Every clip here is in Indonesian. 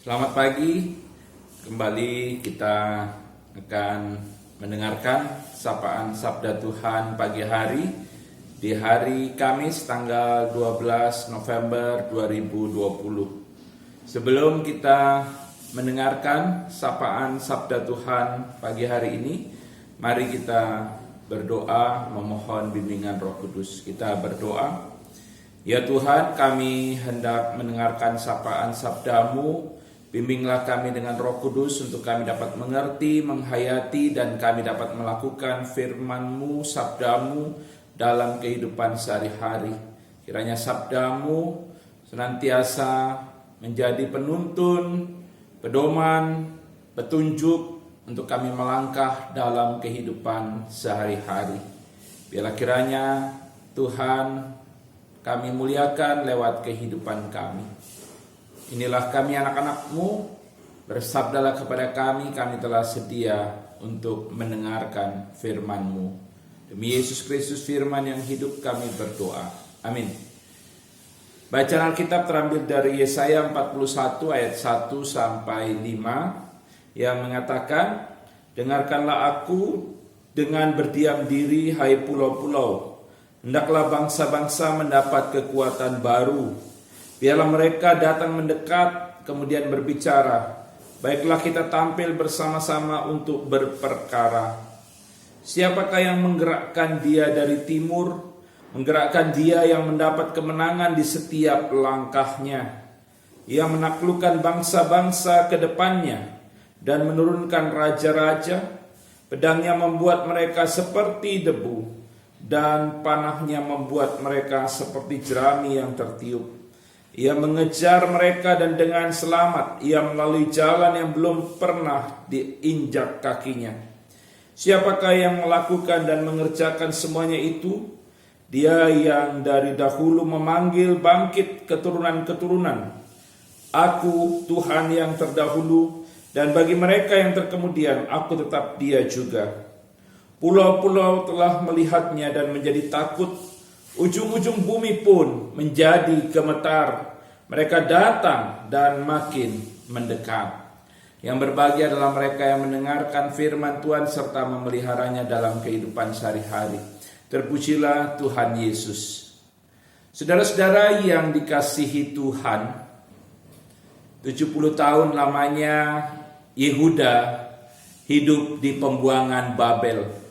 Selamat pagi, kembali kita akan mendengarkan sapaan Sabda Tuhan pagi hari di hari Kamis tanggal 12 November 2020. Sebelum kita mendengarkan sapaan Sabda Tuhan pagi hari ini, mari kita berdoa memohon bimbingan Roh Kudus. Kita berdoa. Ya Tuhan, kami hendak mendengarkan sapaan sabda-Mu. Bimbinglah kami dengan Roh Kudus untuk kami dapat mengerti, menghayati, dan kami dapat melakukan firman-Mu, sabda-Mu dalam kehidupan sehari-hari. Kiranya sabda-Mu senantiasa menjadi penuntun, pedoman, petunjuk untuk kami melangkah dalam kehidupan sehari-hari. Biarlah kiranya Tuhan kami muliakan lewat kehidupan kami. Inilah kami anak-anak-Mu, bersabdalah kepada kami telah sedia untuk mendengarkan firman-Mu. Demi Yesus Kristus firman yang hidup kami berdoa. Amin. Bacaan Alkitab terambil dari Yesaya 41 ayat 1 sampai 5 yang mengatakan, "Dengarkanlah aku dengan berdiam diri, hai pulau-pulau. Hendaklah bangsa-bangsa mendapat kekuatan baru. Biarlah mereka datang mendekat, kemudian berbicara. Baiklah kita tampil bersama-sama untuk berperkara. Siapakah yang menggerakkan dia dari timur? Menggerakkan dia yang mendapat kemenangan di setiap langkahnya. Ia menaklukkan bangsa-bangsa ke depannya dan menurunkan raja-raja. Pedangnya membuat mereka seperti debu, dan panahnya membuat mereka seperti jerami yang tertiup. Ia mengejar mereka dan dengan selamat ia melalui jalan yang belum pernah diinjak kakinya. Siapakah yang melakukan dan mengerjakan semuanya itu? Dia yang dari dahulu memanggil bangkit keturunan-keturunan. Aku Tuhan yang terdahulu, dan bagi mereka yang terkemudian aku tetap Dia juga. Pulau-pulau telah melihatnya dan menjadi takut. Ujung-ujung bumi pun menjadi gemetar. Mereka datang dan makin mendekat. Yang berbahagia adalah mereka yang mendengarkan firman Tuhan serta memeliharanya dalam kehidupan sehari-hari. Terpujilah Tuhan Yesus. Saudara-saudara yang dikasihi Tuhan, 70 tahun lamanya Yehuda hidup di pembuangan Babel.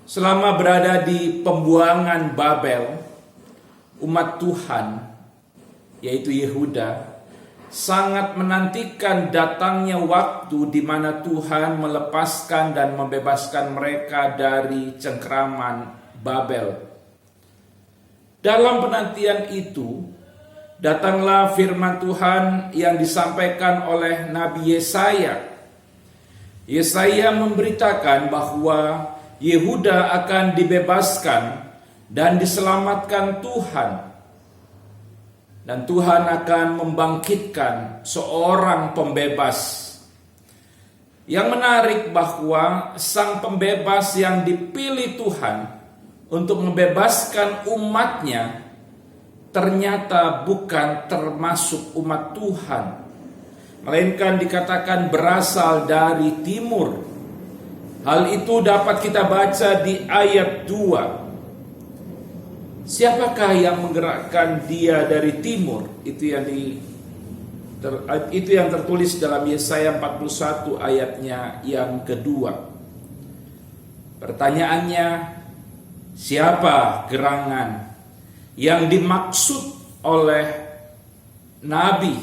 Selama berada di pembuangan Babel, umat Tuhan, yaitu Yehuda, sangat menantikan datangnya waktu di mana Tuhan melepaskan dan membebaskan mereka dari cengkraman Babel. Dalam penantian itu, datanglah firman Tuhan yang disampaikan oleh Nabi Yesaya. Yesaya memberitakan bahwa Yehuda akan dibebaskan dan diselamatkan Tuhan. Dan Tuhan akan membangkitkan seorang pembebas. Yang menarik bahwa sang pembebas yang dipilih Tuhan untuk membebaskan umatnya ternyata bukan termasuk umat Tuhan, melainkan dikatakan berasal dari timur. Hal itu dapat kita baca di ayat 2. Siapakah yang menggerakkan dia dari timur? Itu yang tertulis dalam Yesaya 41 ayatnya yang kedua. Pertanyaannya, siapa gerangan yang dimaksud oleh Nabi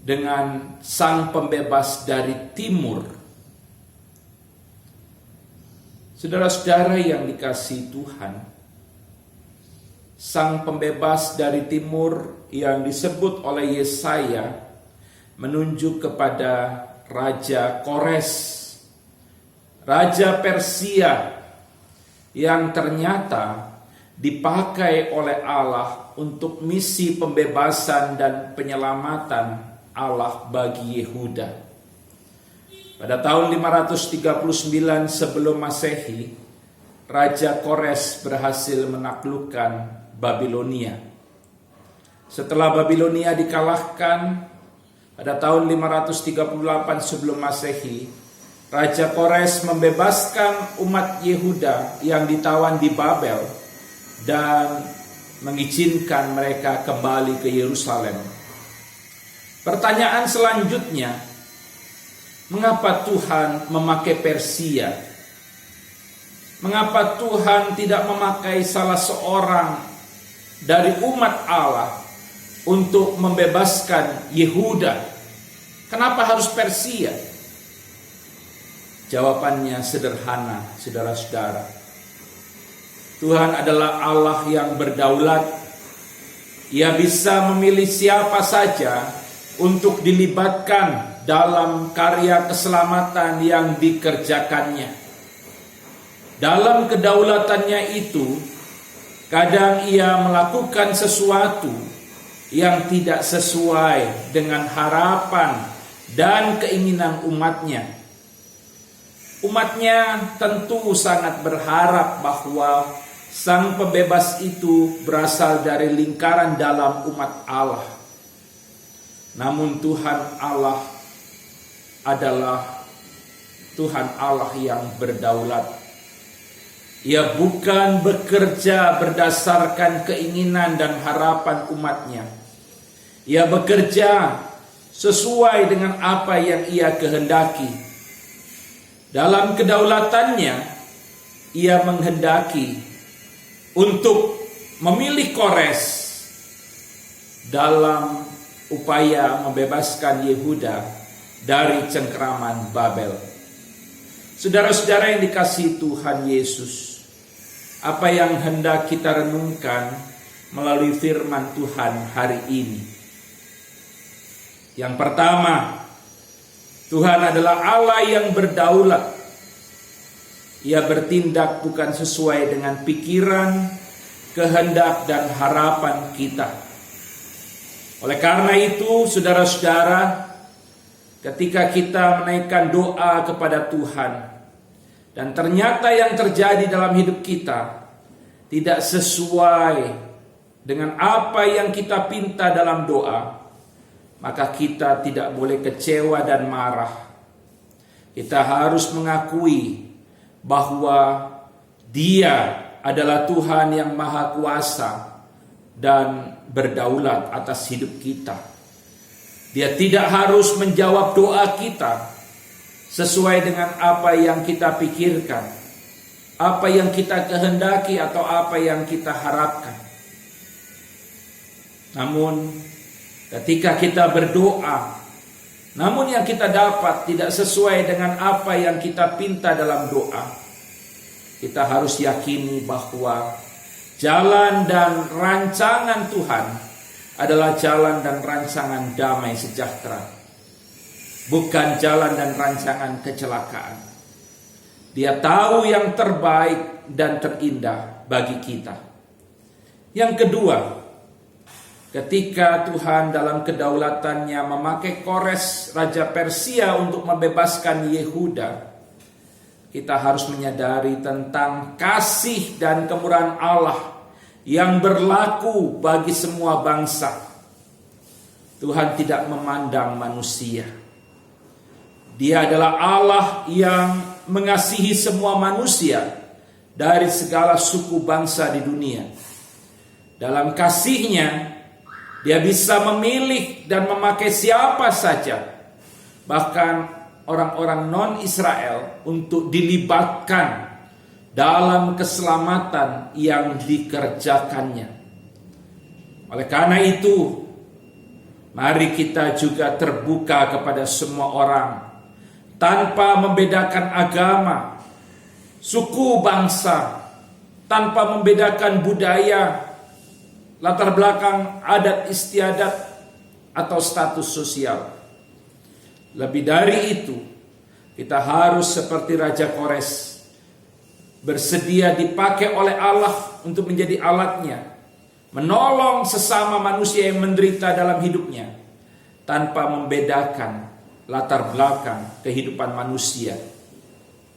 dengan sang pembebas dari timur? Saudara-saudara yang dikasihi Tuhan, sang pembebas dari timur yang disebut oleh Yesaya menunjuk kepada Raja Kores, Raja Persia yang ternyata dipakai oleh Allah untuk misi pembebasan dan penyelamatan Allah bagi Yehuda. Pada tahun 539 sebelum Masehi, Raja Kores berhasil menaklukkan Babilonia. Setelah Babilonia dikalahkan pada tahun 538 sebelum Masehi, Raja Kores membebaskan umat Yehuda yang ditawan di Babel dan mengizinkan mereka kembali ke Yerusalem. Pertanyaan selanjutnya, mengapa Tuhan memakai Persia? Mengapa Tuhan tidak memakai salah seorang dari umat Allah untuk membebaskan Yehuda? Kenapa harus Persia? Jawabannya sederhana, saudara-saudara. Tuhan adalah Allah yang berdaulat. Ia bisa memilih siapa saja untuk dilibatkan dalam karya keselamatan yang dikerjakannya. Dalam kedaulatannya itu, kadang ia melakukan sesuatu yang tidak sesuai dengan harapan dan keinginan umatnya. Umatnya tentu sangat berharap bahwa Sang Pembebas itu berasal dari lingkaran dalam umat Allah. Namun Tuhan Allah adalah Tuhan Allah yang berdaulat. Ia bukan bekerja berdasarkan keinginan dan harapan umatnya. Ia bekerja sesuai dengan apa yang ia kehendaki. Dalam kedaulatannya, ia menghendaki untuk memilih Kores dalam upaya membebaskan Yehuda dari cengkeraman Babel. Saudara-saudara yang dikasihi Tuhan Yesus, apa yang hendak kita renungkan melalui firman Tuhan hari ini? Yang pertama, Tuhan adalah Allah yang berdaulat. Ia bertindak bukan sesuai dengan pikiran, kehendak, dan harapan kita. Oleh karena itu, saudara-saudara, ketika kita menaikkan doa kepada Tuhan, dan ternyata yang terjadi dalam hidup kita tidak sesuai dengan apa yang kita pinta dalam doa, maka kita tidak boleh kecewa dan marah. Kita harus mengakui bahwa Dia adalah Tuhan yang Maha Kuasa dan berdaulat atas hidup kita. Dia tidak harus menjawab doa kita sesuai dengan apa yang kita pikirkan, apa yang kita kehendaki, atau apa yang kita harapkan. Namun ketika kita berdoa, namun yang kita dapat tidak sesuai dengan apa yang kita pinta dalam doa, kita harus yakini bahwa jalan dan rancangan Tuhan adalah jalan dan rancangan damai sejahtera, bukan jalan dan rancangan kecelakaan. Dia tahu yang terbaik dan terindah bagi kita. Yang kedua, ketika Tuhan dalam kedaulatannya memakai Kores Raja Persia untuk membebaskan Yehuda, kita harus menyadari tentang kasih dan kemurahan Allah yang berlaku bagi semua bangsa. Tuhan tidak memandang manusia. Dia adalah Allah yang mengasihi semua manusia dari segala suku bangsa di dunia. Dalam kasihnya, Dia bisa memilih dan memakai siapa saja, bahkan orang-orang non-Israel, untuk dilibatkan dalam keselamatan yang dikerjakannya. Oleh karena itu, mari kita juga terbuka kepada semua orang, tanpa membedakan agama, suku, bangsa, tanpa membedakan budaya, latar belakang adat istiadat, atau status sosial. Lebih dari itu, kita harus seperti Raja Kores, bersedia dipakai oleh Allah untuk menjadi alatnya, menolong sesama manusia yang menderita dalam hidupnya, tanpa membedakan latar belakang kehidupan manusia,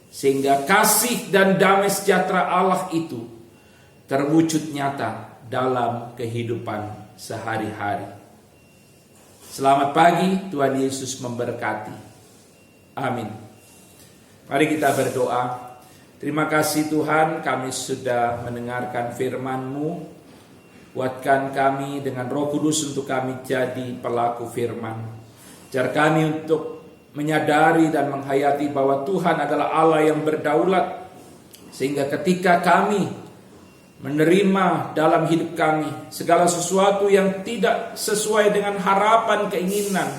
sehingga kasih dan damai sejahtera Allah itu terwujud nyata dalam kehidupan sehari-hari. Selamat pagi, Tuhan Yesus memberkati. Amin. Mari kita berdoa. Terima kasih Tuhan, kami sudah mendengarkan firman-Mu. Kuatkan kami dengan Roh Kudus untuk kami jadi pelaku firman. Ajar kami untuk menyadari dan menghayati bahwa Tuhan adalah Allah yang berdaulat. Sehingga ketika kami menerima dalam hidup kami segala sesuatu yang tidak sesuai dengan harapan keinginan,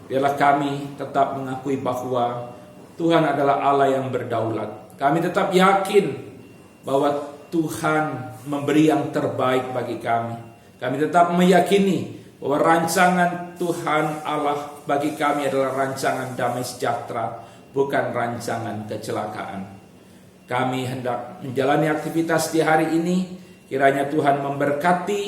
biarlah kami tetap mengakui bahwa Tuhan adalah Allah yang berdaulat. Kami tetap yakin bahwa Tuhan memberi yang terbaik bagi kami. Kami tetap meyakini bahwa rancangan Tuhan Allah bagi kami adalah rancangan damai sejahtera, bukan rancangan kecelakaan. Kami hendak menjalani aktivitas di hari ini. Kiranya Tuhan memberkati,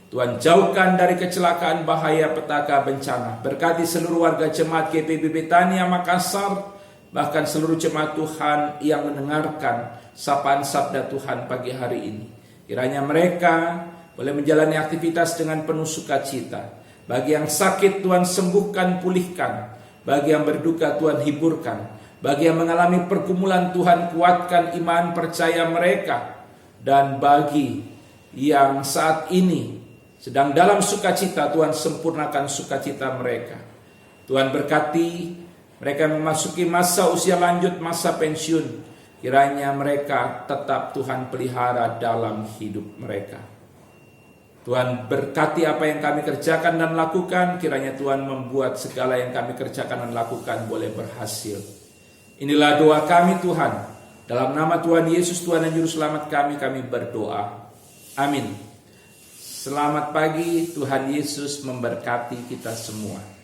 Tuhan jauhkan dari kecelakaan, bahaya, petaka, bencana. Berkati seluruh warga jemaat GPB Betania Makassar, bahkan seluruh jemaat Tuhan yang mendengarkan sapaan sabda Tuhan pagi hari ini. Kiranya mereka boleh menjalani aktivitas dengan penuh sukacita. Bagi yang sakit Tuhan sembuhkan, pulihkan. Bagi yang berduka Tuhan hiburkan. Bagi yang mengalami pergumulan Tuhan kuatkan iman percaya mereka. Dan bagi yang saat ini sedang dalam sukacita, Tuhan sempurnakan sukacita mereka. Tuhan berkati mereka memasuki masa usia lanjut, masa pensiun. Kiranya mereka tetap Tuhan pelihara dalam hidup mereka. Tuhan berkati apa yang kami kerjakan dan lakukan. Kiranya Tuhan membuat segala yang kami kerjakan dan lakukan boleh berhasil. Inilah doa kami Tuhan. Dalam nama Tuhan Yesus, Tuhan dan Juru Selamat kami berdoa. Amin. Selamat pagi, Tuhan Yesus memberkati kita semua.